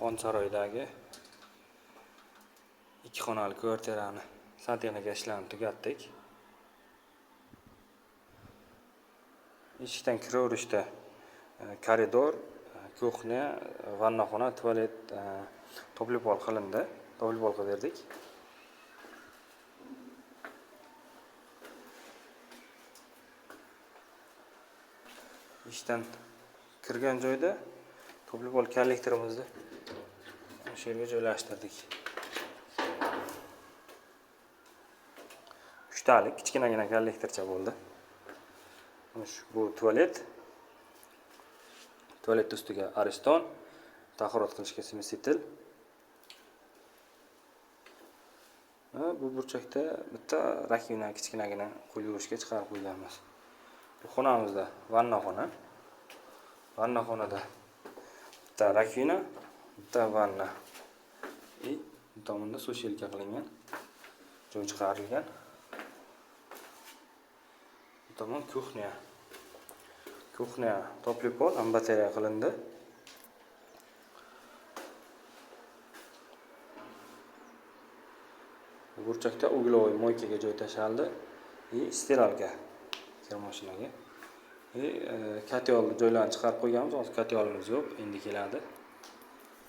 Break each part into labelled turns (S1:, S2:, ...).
S1: Xonsaroydagi 2 xonali kvartirani santexnika ishlarini tugatdik. Eshikdan kiraverishda koridor, kuxnya, vannaxona, tualet to'pli-pol qilindi. To'pli-pol qilib berdik. Eshikdan kirgan joyda to'pli-pol kollektorimizni o'sha yerga joylashtirdik. 3 talik kichkinagina kollektorcha bo'ldi. Bu tualet. Tualet ustiga ariston, tahorat qilishga smesitel. Bu burchakda bitta rakvina kichkinagina qo'yib yurishga chiqarib qo'yganmiz. Bu xonamizda vannaxona. Vannaxonada bitta rakvina, bitta vanna. Bu tomonda so'shelka qilingan, joy chiqarilgan. Bu tomon kuxnya. Kuxnya to'pli-pol batarya qilindi. Burchakda uglovoy moykaga joy tashaldi. Stiralka kir mashinaga. Katyol joylarni chiqarib qo'yganmiz. Hozir katyolimiz yo'q, endi keladi.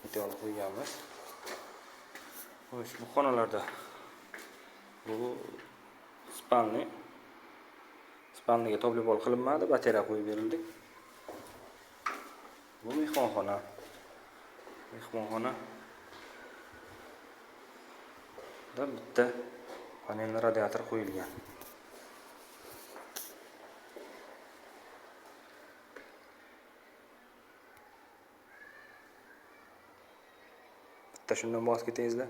S1: Katyolni qo'yganmiz. Xo'sh, bu xonalarda bu spalniga to'pli-pol qilinmadi, batarya qo'yib berildi. Bu mehmonxona. Bitta panelli radiator qo'yilgan. Bitta shundan voz ketayizlar.